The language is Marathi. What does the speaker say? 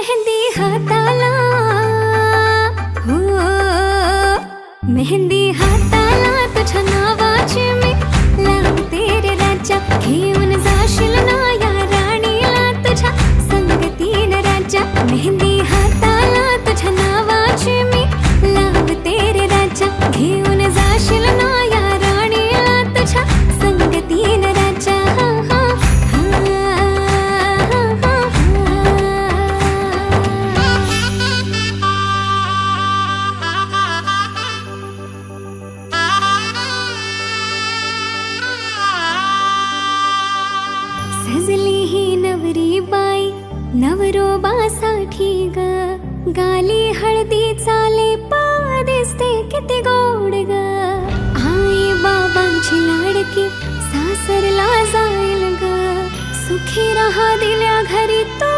मेहंदी हाताला, हो मेहंदी हाताला तुझ्या नावाची मी लावते रे राजा. घेऊन जाशील ना या राणीला तुझ्या संगतीनं राजा. मेहंदी हाताला तुझ्या नावाची मी लावते रे राजा. घेऊन जाशील ना या राणीला तुझ्या संगतीनं राजा. सजली ही नवरी बाई नवरोबासाठी ग. गाली हळदी चाले पा दिसते किती गोड ग. आई बाबांची लाडकी सासरला जाईल ग. सुखी राहा दिल्या घरी तो